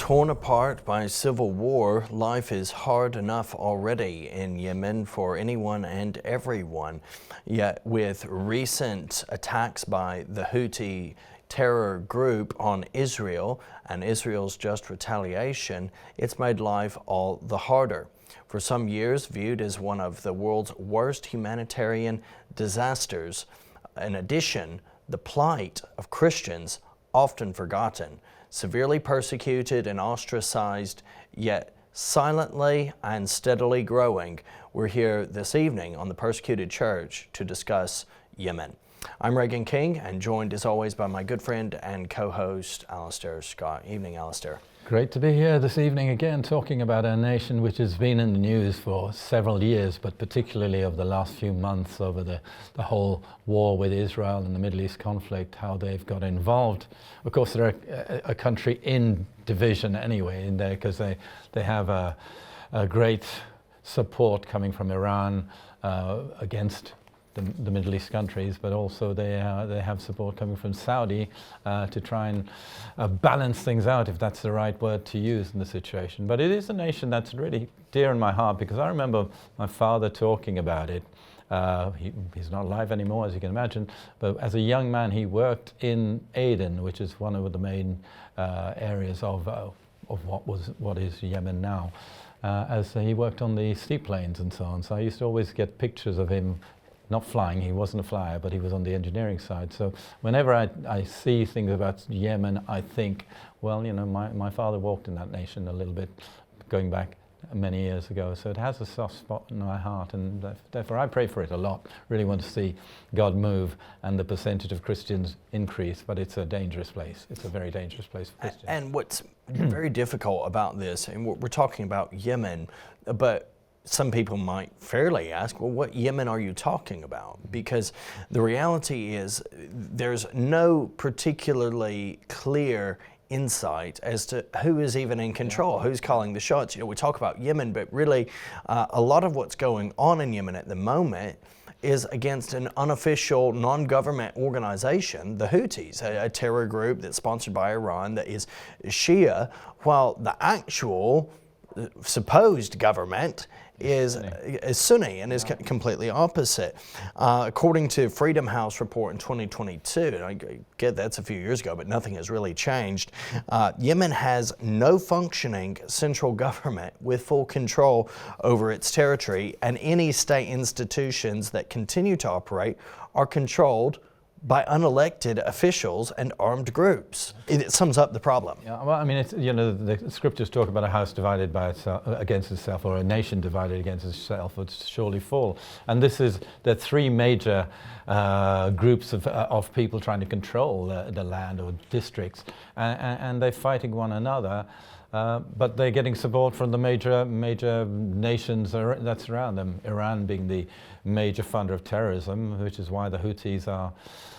Torn apart by civil war, life is hard enough already in Yemen for anyone and everyone. Yet with recent attacks by the Houthi terror group on Israel and Israel's just retaliation, it's made life all the harder. For some years viewed as one of the world's worst humanitarian disasters. In addition, the plight of Christians often forgotten, severely persecuted and ostracized, yet silently and steadily growing. We're here this evening on the Persecuted Church to discuss Yemen. I'm Reagan King, and joined as always by my good friend and co-host Alistair Scott. Evening, Alistair. Great to be here this evening again, talking about a nation which has been in the news for several years, but particularly over the last few months over the whole war with Israel and the Middle East conflict, how they've got involved. Of course, they're a country in division anyway in there, because they have a great support coming from Iran against the Middle East countries, but also they have support coming from Saudi to try and balance things out, if that's the right word to use in the situation. But it is a nation that's really dear in my heart, because I remember my father talking about it. He's not alive anymore, as you can imagine, but as a young man he worked in Aden, which is one of the main areas of what is Yemen now, as he worked on the seaplanes and so on. So I used to always get pictures of him not flying. He wasn't a flyer, but he was on the engineering side. So whenever I see things about Yemen, I think, well, you know, my father walked in that nation a little bit, going back many years ago. So it has a soft spot in my heart, and therefore I pray for it a lot. Really want to see God move and the percentage of Christians increase, but it's a dangerous place. It's a very dangerous place for Christians. And what's very difficult about this, and we're talking about Yemen, but some people might fairly ask, well, what Yemen are you talking about? Because the reality is there's no particularly clear insight as to who is even in control, who's calling the shots. You know, we talk about Yemen, but really a lot of what's going on in Yemen at the moment is against an unofficial non-government organization, the Houthis, a terror group that's sponsored by Iran that is Shia, while the actual supposed government is Sunni and is completely opposite. According to Freedom House report in 2022, and I get that's a few years ago, but nothing has really changed, Yemen has no functioning central government with full control over its territory, and any state institutions that continue to operate are controlled by unelected officials and armed groups. It sums up the problem. Yeah, well, I mean, it's, you know, the scriptures talk about a house divided by itself, against itself, or a nation divided against itself would surely fall. And this is the three major groups of people trying to control the land or districts, and they're fighting one another. But they're getting support from the major nations that surround them, Iran being the major funder of terrorism, which is why the Houthis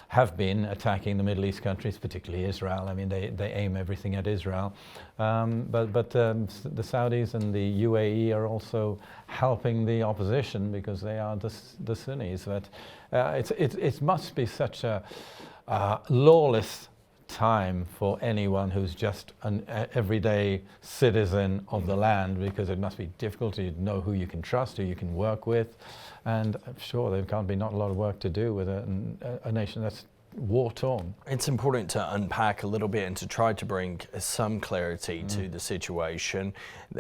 have been attacking the Middle East countries, particularly Israel. I mean, they aim everything at Israel. But the Saudis and the UAE are also helping the opposition, because they are the Sunnis. But it must be such a lawless time for anyone who's just an everyday citizen of the land, because it must be difficult to know who you can trust, who you can work with, and I'm sure there can't be not a lot of work to do with a nation that's war-torn. It's important to unpack a little bit and to try to bring some clarity to the situation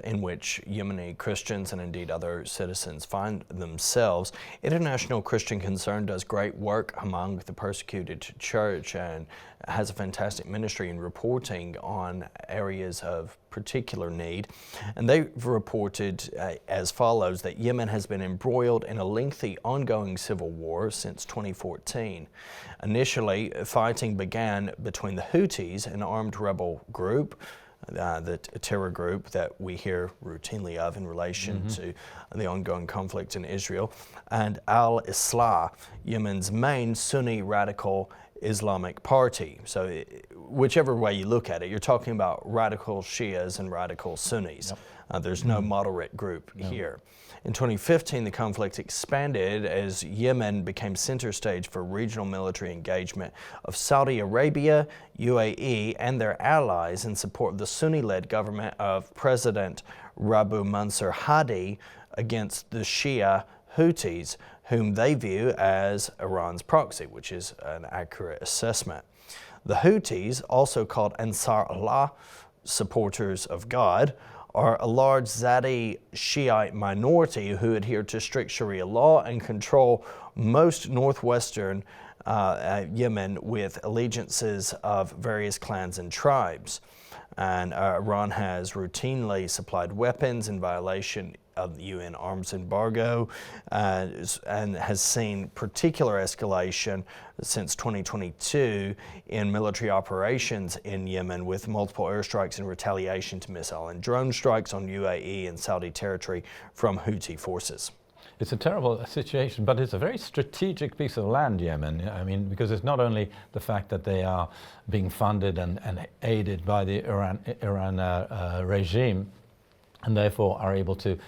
in which Yemeni Christians and indeed other citizens find themselves. International Christian Concern does great work among the Persecuted Church and has a fantastic ministry in reporting on areas of particular need. And they've reported as follows, that Yemen has been embroiled in a lengthy ongoing civil war since 2014. Initially, fighting began between the Houthis, an armed rebel group, the terror group that we hear routinely of in relation to the ongoing conflict in Israel, and al-Islah, Yemen's main Sunni radical Islamic Party. So whichever way you look at it, you're talking about radical Shias and radical Sunnis. Yep. There's no moderate group here. In 2015, the conflict expanded as Yemen became center stage for regional military engagement of Saudi Arabia, UAE, and their allies in support of the Sunni-led government of President Rabu Mansur Hadi against the Shia Houthis, whom they view as Iran's proxy, which is an accurate assessment. The Houthis, also called Ansar Allah, supporters of God, are a large Zaydi Shiite minority who adhere to strict Sharia law and control most northwestern Yemen with allegiances of various clans and tribes. And Iran has routinely supplied weapons in violation of the UN arms embargo and has seen particular escalation since 2022 in military operations in Yemen, with multiple airstrikes in retaliation to missile and drone strikes on UAE and Saudi territory from Houthi forces. It's a terrible situation, but it's a very strategic piece of land, Yemen. I mean, because it's not only the fact that they are being funded and aided by the Iran regime, and therefore are able to.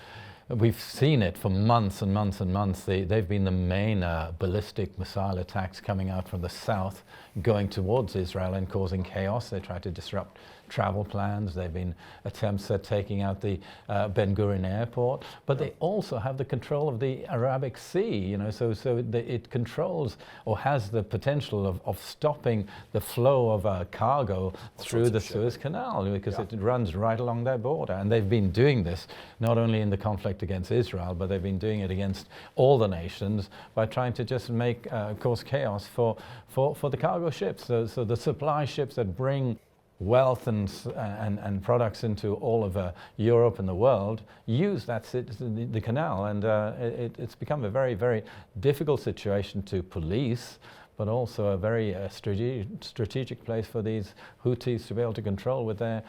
We've seen it for months and months and months. They've been the main ballistic missile attacks coming out from the south, going towards Israel and causing chaos. They try to disrupt travel plans. There have been attempts at taking out the Ben Gurion airport, but they also have the control of the Arabic Sea, you know, so it controls or has the potential of stopping the flow of cargo through the Suez Canal, because it runs right along their border. And they've been doing this not only in the conflict against Israel, but they've been doing it against all the nations by trying to just cause chaos for the cargo ships, so the supply ships that bring wealth and products into all of Europe and the world use the canal, and it's become a very, very difficult situation to police, but also a very strategic place for these Houthis to be able to control with their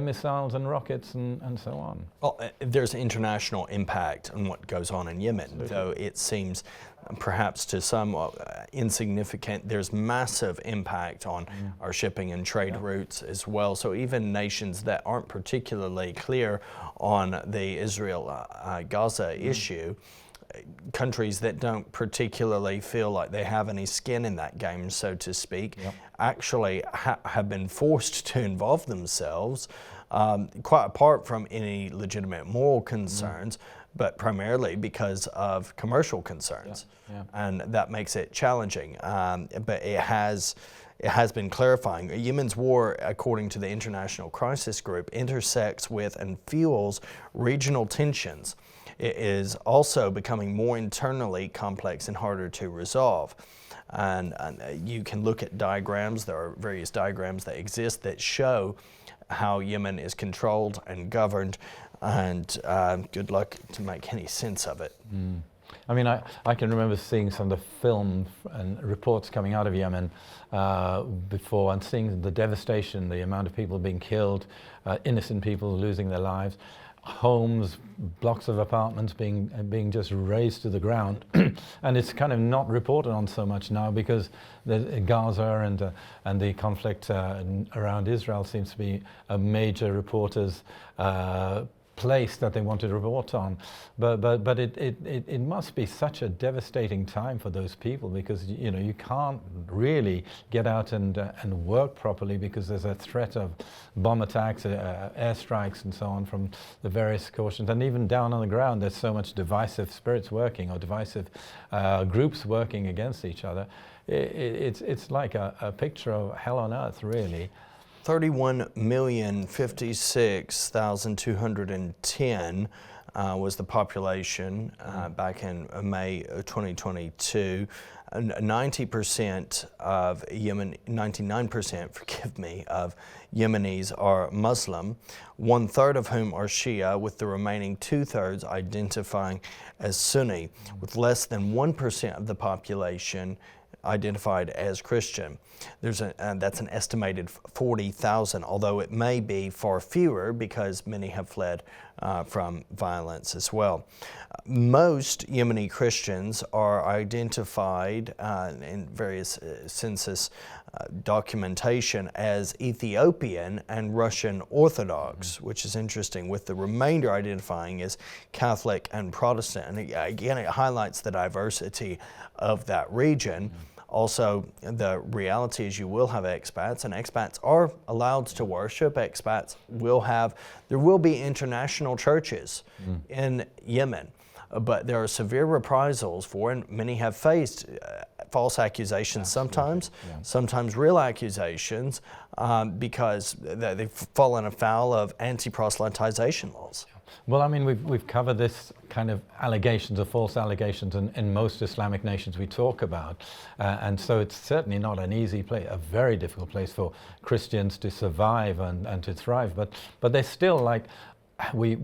missiles and rockets and so on. Well, there's international impact on what goes on in Yemen, though it seems perhaps to some insignificant. There's massive impact on our shipping and trade routes as well. So even nations that aren't particularly clear on the Israel-Gaza issue, countries that don't particularly feel like they have any skin in that game, so to speak, actually have been forced to involve themselves, quite apart from any legitimate moral concerns, but primarily because of commercial concerns. And that makes it challenging. But it has been clarifying. Yemen's war, according to the International Crisis Group, intersects with and fuels regional tensions. It is also becoming more internally complex and harder to resolve. And you can look at diagrams. There are various diagrams that exist that show how Yemen is controlled and governed, and good luck to make any sense of it. I mean, I can remember seeing some of the film and reports coming out of Yemen before, and seeing the devastation, the amount of people being killed, innocent people losing their lives, homes, blocks of apartments being just razed to the ground. And it's kind of not reported on so much now, because Gaza and the conflict around Israel seems to be a major reporters' place that they want to report on, but it must be such a devastating time for those people, because you can't really get out and work properly, because there's a threat of bomb attacks, airstrikes and so on from the various cautions, and even down on the ground there's so much divisive spirits working, or divisive groups working against each other. It's like a picture of hell on earth, really. 31,056,210 was the population back in May of 2022. 90% of Yemen, 99%, forgive me, of Yemenis are Muslim, 1/3 of whom are Shia, with the remaining 2/3 identifying as Sunni, with less than 1% of the population identified as Christian. That's an estimated 40,000, although it may be far fewer because many have fled from violence as well. Most Yemeni Christians are identified in various census documentation as Ethiopian and Russian Orthodox, which is interesting, with the remainder identifying as Catholic and Protestant. And again, it highlights the diversity of that region. Also, the reality is you will have expats, and expats are allowed to worship. Expats there will be international churches in Yemen, but there are severe reprisals for, and many have faced false accusations sometimes real accusations, because they've fallen afoul of anti-proselytization laws. Well, I mean, we've covered this kind of allegations or false allegations in most Islamic nations we talk about, and so it's certainly not an easy place, a very difficult place for Christians to survive and to thrive. But they're still like, we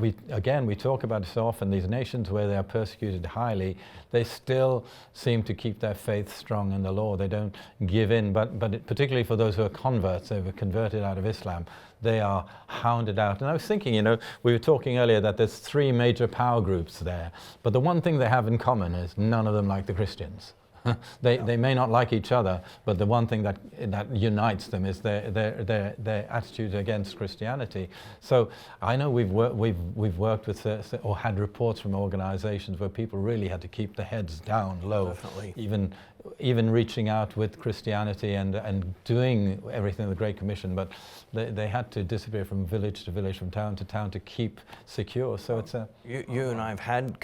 talk about it so often, these nations where they are persecuted highly, they still seem to keep their faith strong in the Lord. They don't give in, but particularly for those who are converts, they were converted out of Islam, they are hounded out. And I was thinking, we were talking earlier that there's 3 major power groups there, but the one thing they have in common is none of them like the Christians. They may not like each other, but the one thing that unites them is their attitude against Christianity. So I know we've worked with or had reports from organizations where people really had to keep their heads down low, even reaching out with Christianity and doing everything in the Great Commission, but they had to disappear from village to village, from town to town, to keep secure. So it's you and I have had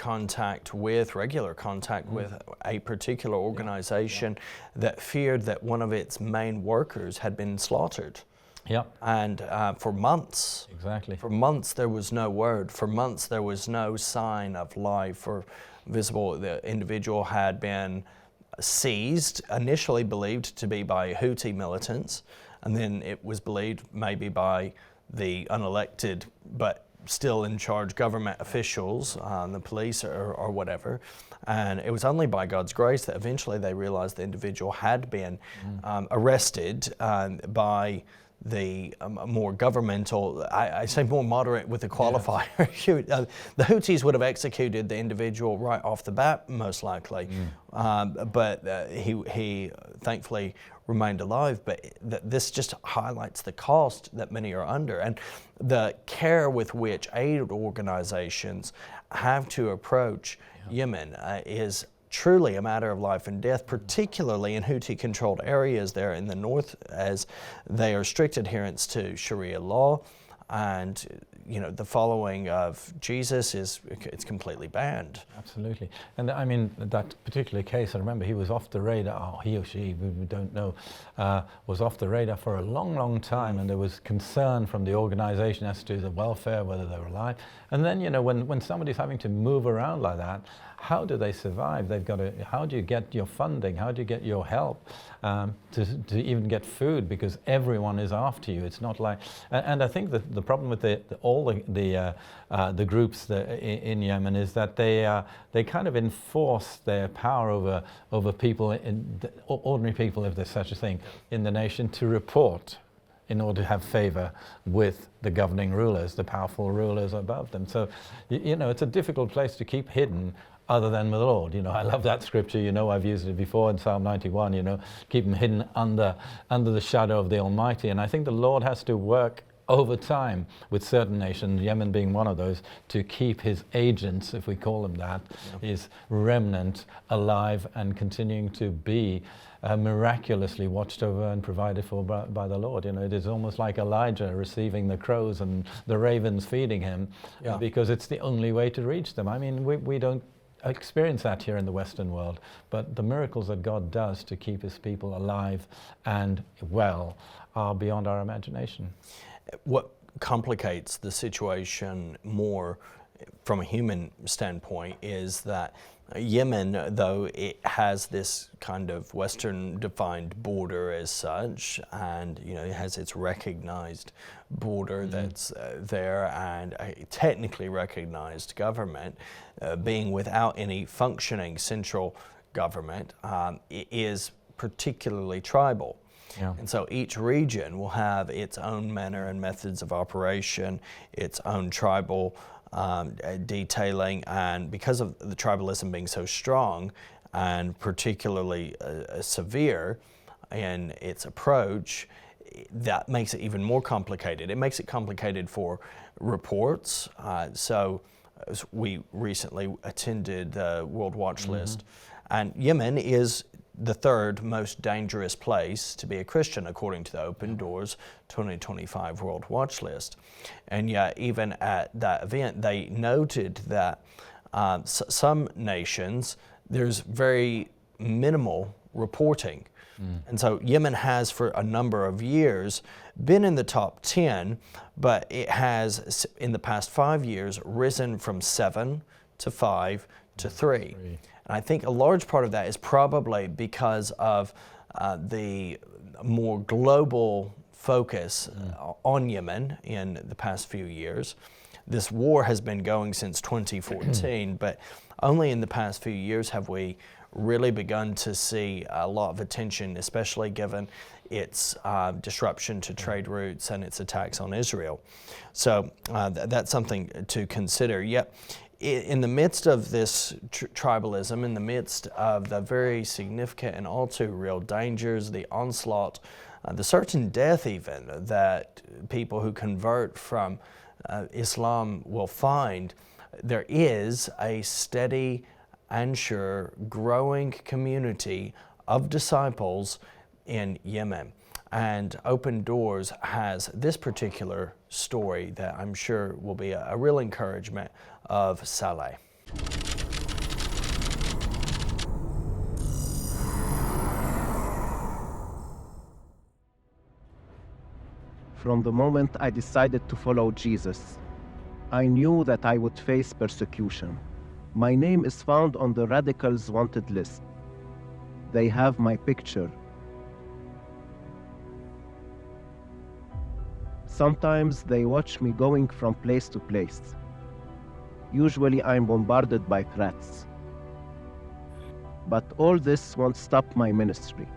regular contact with a particular organization that feared that one of its main workers had been slaughtered. Yep. And for months. Exactly. For months there was no word. For months there was no sign of life or visible. The individual had been seized, initially believed to be by Houthi militants, and then it was believed maybe by the unelected but still in charge government officials, the police or whatever. And it was only by God's grace that eventually they realized the individual had been arrested by the more governmental, I say more moderate with the qualifier. The Houthis would have executed the individual right off the bat, most likely, but he thankfully remained alive. But this just highlights the cost that many are under, and the care with which aid organizations have to approach Yemen is truly a matter of life and death, particularly in Houthi-controlled areas there in the north, as they are strict adherents to Sharia law, and the following of Jesus it's completely banned. Absolutely. And I mean, that particular case, I remember he was off the radar, he or she, we don't know, was off the radar for a long, long time, and there was concern from the organization as to the welfare, whether they were alive. And then, when somebody's having to move around like that, how do they survive? How do you get your funding? How do you get your help to even get food? Because everyone is after you. It's not like, and I think that the problem with all the groups in Yemen is that they kind of enforce their power over people, ordinary people, if there's such a thing, in the nation, to report in order to have favor with the governing rulers, the powerful rulers above them. So, it's a difficult place to keep hidden, other than with the Lord. I love that scripture, I've used it before in Psalm 91, keep them hidden under the shadow of the Almighty. And I think the Lord has to work over time with certain nations, Yemen being one of those, to keep his agents, if we call them that, his remnant alive and continuing to be miraculously watched over and provided for by the Lord. It is almost like Elijah receiving the crows and the ravens feeding him, because it's the only way to reach them. I mean, we don't experience that here in the Western world, but the miracles that God does to keep his people alive and well are beyond our imagination. What complicates the situation more from a human standpoint is that Yemen, though it has this kind of Western defined border as such, and it has its recognized border that's there, and a technically recognized government, being without any functioning central government, it is particularly tribal. Yeah. And so each region will have its own manner and methods of operation, its own tribal detailing, and because of the tribalism being so strong and particularly severe in its approach, that makes it even more complicated. It makes it complicated for reports. So we recently attended the World Watch List, and Yemen is the third most dangerous place to be a Christian according to the Open Doors 2025 World Watch List. And yet even at that event they noted that some nations there's very minimal reporting. And so Yemen has for a number of years been in the top 10, but it has in the past 5 years risen from 7 to 5 to 3. And I think a large part of that is probably because of the more global focus on Yemen in the past few years. This war has been going since 2014, but only in the past few years have we really begun to see a lot of attention, especially given its disruption to trade routes and its attacks on Israel. So that's something to consider. Yet, in the midst of this tribalism, in the midst of the very significant and all too real dangers, the onslaught, the certain death even that people who convert from Islam will find, there is a steady and sure growing community of disciples in Yemen. And Open Doors has this particular story that I'm sure will be a real encouragement of Saleh. From the moment I decided to follow Jesus, I knew that I would face persecution. My name is found on the radicals' wanted list. They have my picture. Sometimes they watch me going from place to place. Usually I'm bombarded by threats. But all this won't stop my ministry.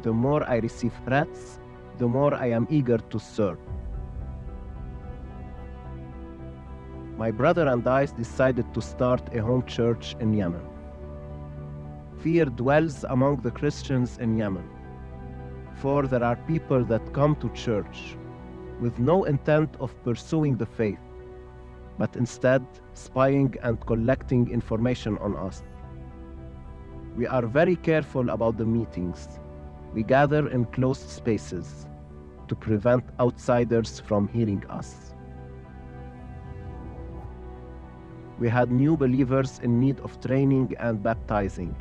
The more I receive threats, the more I am eager to serve. My brother and I decided to start a home church in Yemen. Fear dwells among the Christians in Yemen, for there are people that come to church with no intent of pursuing the faith, but instead spying and collecting information on us. We are very careful about the meetings. We gather in closed spaces to prevent outsiders from hearing us. We had new believers in need of training and baptizing.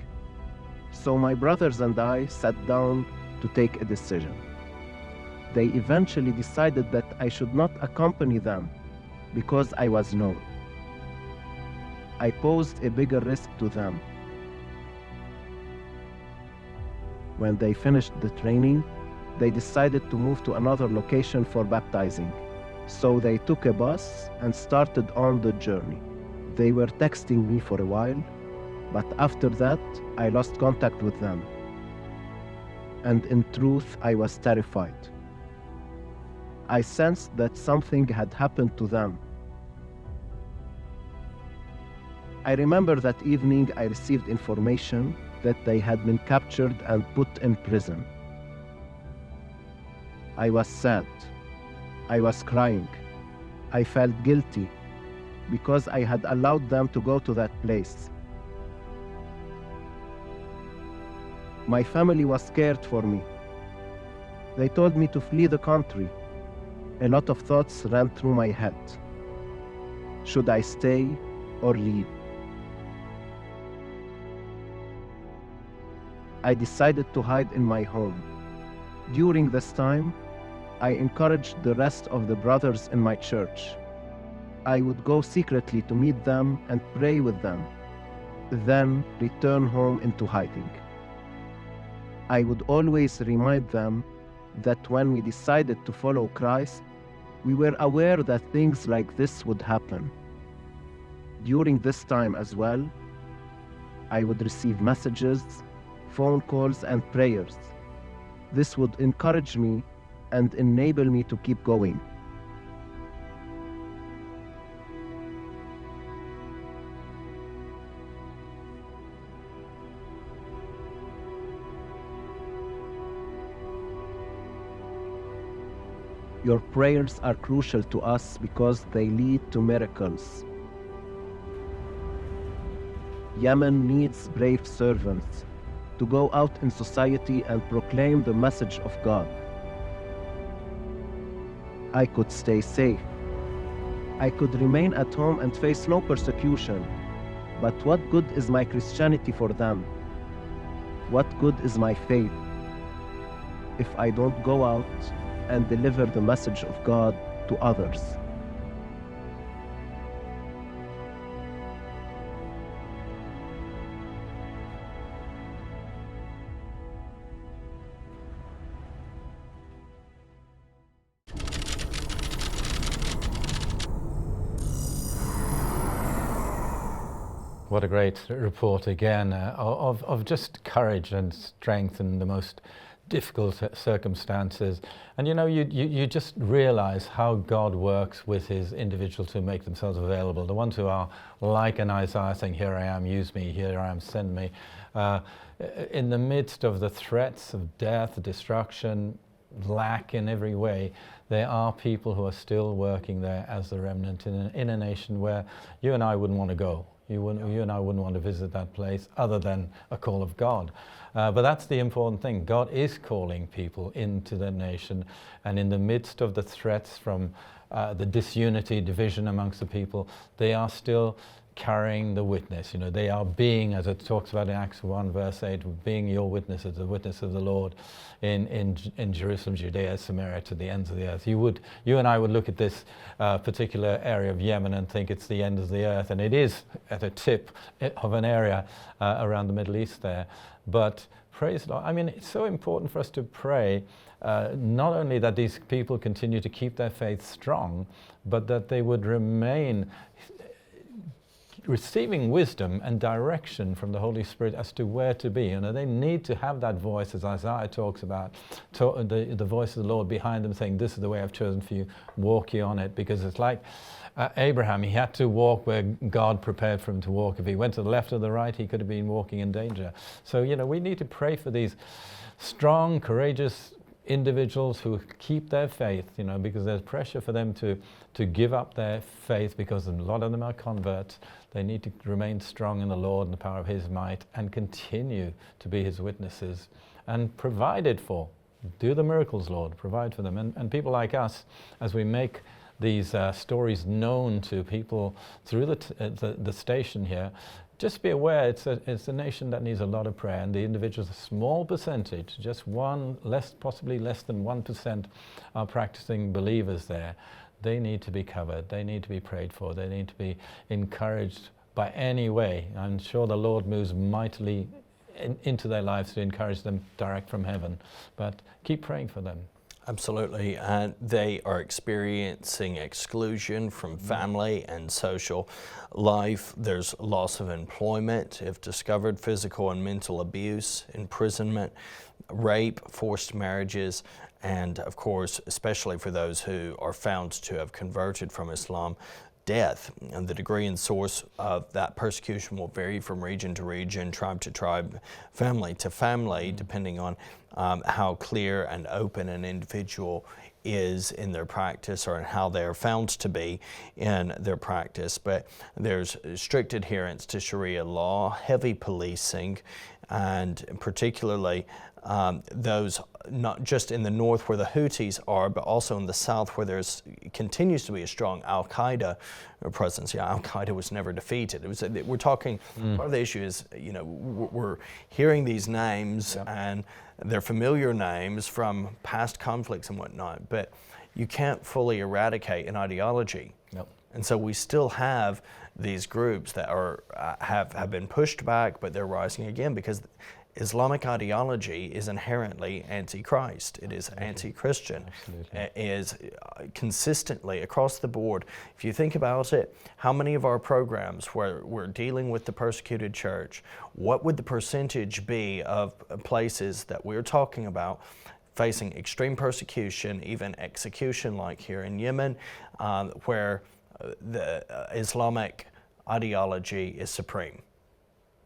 So my brothers and I sat down to take a decision. They eventually decided that I should not accompany them because I was known. I posed a bigger risk to them. When they finished the training, they decided to move to another location for baptizing. So they took a bus and started on the journey. They were texting me for a while, but after that, I lost contact with them. And in truth, I was terrified. I sensed that something had happened to them. I remember that evening I received information that they had been captured and put in prison. I was sad. I was crying. I felt guilty because I had allowed them to go to that place. My family was scared for me. They told me to flee the country. A lot of thoughts ran through my head. Should I stay or leave? I decided to hide in my home. During this time, I encouraged the rest of the brothers in my church. I would go secretly to meet them and pray with them, then return home into hiding. I would always remind them that when we decided to follow Christ, we were aware that things like this would happen. During this time as well, I would receive messages, phone calls, and prayers. This would encourage me and enable me to keep going. Your prayers are crucial to us because they lead to miracles. Yemen needs brave servants to go out in society and proclaim the message of God. I could stay safe. I could remain at home and face no persecution. But what good is my Christianity for them? What good is my faith if I don't go out and deliver the message of God to others? What a great report again of just courage and strength in the most difficult circumstances. And you know, you just realize how God works with his individuals who make themselves available, the ones who are like an Isaiah saying, here I am, use me, here I am, send me. In the midst of the threats of death, destruction, lack in every way, there are people who are still working there as the remnant in a nation where you and I wouldn't want to go. You and I wouldn't want to visit that place other than a call of God. But that's the important thing. God is calling people into the nation, and in the midst of the threats from the disunity, division amongst the people, they are still carrying the witness. You know, they are being, as it talks about in Acts 1 verse 8, being your witnesses, the witness of the Lord in Jerusalem, Judea, Samaria, to the ends of the earth. You and I would look at this particular area of Yemen and think it's the end of the earth, and it is at a tip of an area around the Middle East there. But praise the Lord. I mean, it's so important for us to pray not only that these people continue to keep their faith strong, but that they would remain receiving wisdom and direction from the Holy Spirit as to where to be. You know, they need to have that voice, as Isaiah talks about, the voice of the Lord behind them saying, this is the way I've chosen for you, walk ye on it. Because it's like Abraham, he had to walk where God prepared for him to walk. If he went to the left or the right, he could have been walking in danger. So, you know, we need to pray for these strong, courageous individuals who keep their faith, you know, because there's pressure for them to give up their faith, because a lot of them are converts. They need to remain strong in the Lord and the power of his might and continue to be his witnesses and provided for. Do the miracles, Lord, provide for them. And people like us, as we make these stories known to people through the station here, just be aware it's a nation that needs a lot of prayer, and the individuals, a small percentage, just possibly less than 1% are practicing believers there. They need to be covered, they need to be prayed for, they need to be encouraged by any way. I'm sure the Lord moves mightily into their lives to encourage them direct from heaven, but keep praying for them. Absolutely. They are experiencing exclusion from family and social life. There's loss of employment if discovered, physical and mental abuse, imprisonment, rape, forced marriages, and of course, especially for those who are found to have converted from Islam, death. And the degree and source of that persecution will vary from region to region, tribe to tribe, family to family, depending on how clear and open an individual is in their practice, or how they are found to be in their practice. But there's strict adherence to Sharia law, heavy policing, and particularly those not just in the north where the Houthis are, but also in the south where there's continues to be a strong Al-Qaeda presence. Yeah, Al-Qaeda was never defeated. We're talking, part of the issue is, you know, we're hearing these names, and they're familiar names from past conflicts and whatnot, but you can't fully eradicate an ideology. Nope. And so we still have these groups that are have been pushed back, but they're rising again, because Islamic ideology is inherently anti-Christ. It is anti-Christian. It is consistently across the board. If you think about it, how many of our programs where we're dealing with the persecuted church, what would the percentage be of places that we're talking about facing extreme persecution, even execution, like here in Yemen, where the Islamic ideology is supreme?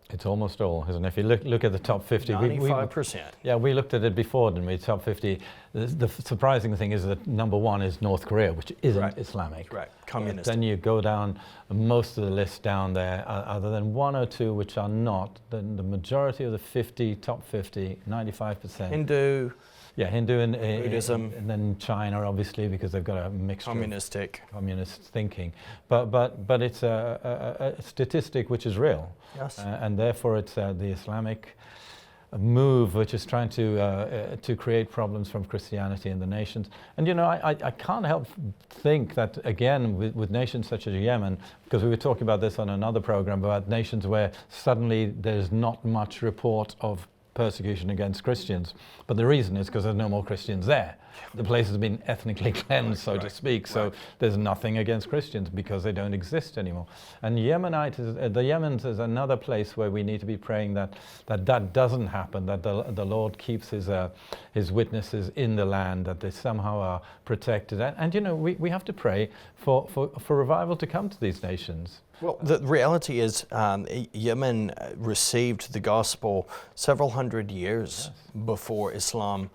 It's almost all, isn't it? If you look at the top 50, 95%. We looked at it before, didn't we? Top 50. The surprising thing is that number one is North Korea, which isn't Islamic. Right, communist. Then you go down most of the list down there, other than one or two which are not. Then the majority of the top 50, 95%. Hindu. Yeah, Hindu and Buddhism. and then China, obviously, because they've got a mixture Communistic. of communist thinking. But it's a statistic which is real. Yes. And therefore it's the Islamic move which is trying to create problems from Christianity in the nations. And I can't help think that, again, with nations such as Yemen, because we were talking about this on another program, about nations where suddenly there's not much report of persecution against Christians, but the reason is because there's no more Christians there. The place has been ethnically cleansed, so to speak, so there's nothing against Christians because they don't exist anymore. And the Yemen is another place where we need to be praying that doesn't happen, that the Lord keeps his witnesses in the land, that they somehow are protected. And we have to pray for revival to come to these nations. Well, the reality is Yemen received the gospel several hundred years before Islam,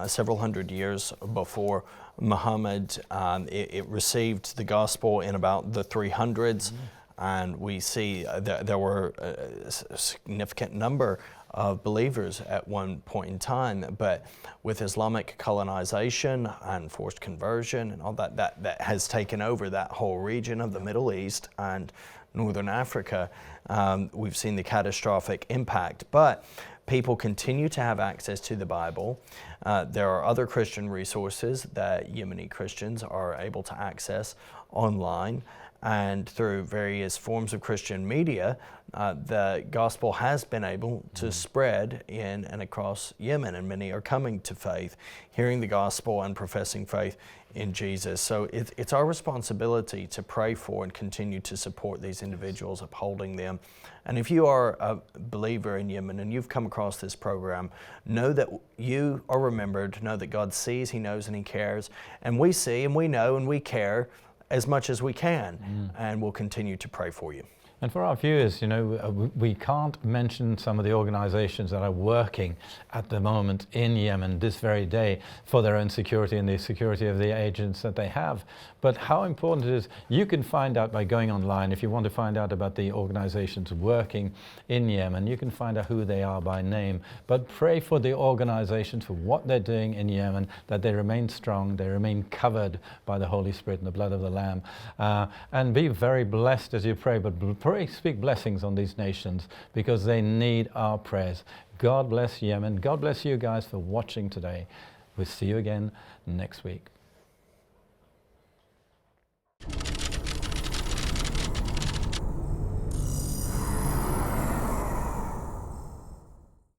several hundred years before Muhammad. It received the gospel in about the 300s, and we see that there were a significant number of believers at one point in time, but with Islamic colonization and forced conversion and all that has taken over that whole region of the Middle East and Northern Africa, we've seen the catastrophic impact. But people continue to have access to the Bible. There are other Christian resources that Yemeni Christians are able to access online, and through various forms of Christian media, the gospel has been able to spread in and across Yemen, and many are coming to faith, hearing the gospel and professing faith in Jesus. So it's our responsibility to pray for and continue to support these individuals, upholding them. And if you are a believer in Yemen and you've come across this program, know that you are remembered, know that God sees, He knows, and He cares. And we see and we know and we care as much as we can, and we'll continue to pray for you. And for our viewers, we can't mention some of the organizations that are working at the moment in Yemen this very day for their own security and the security of the agents that they have. But how important it is, you can find out by going online. If you want to find out about the organizations working in Yemen, you can find out who they are by name. But pray for the organizations, for what they're doing in Yemen, that they remain strong, they remain covered by the Holy Spirit and the blood of the Lamb. And be very blessed as you pray, but speak blessings on these nations because they need our prayers. God bless Yemen. God bless you guys for watching today. We'll see you again next week.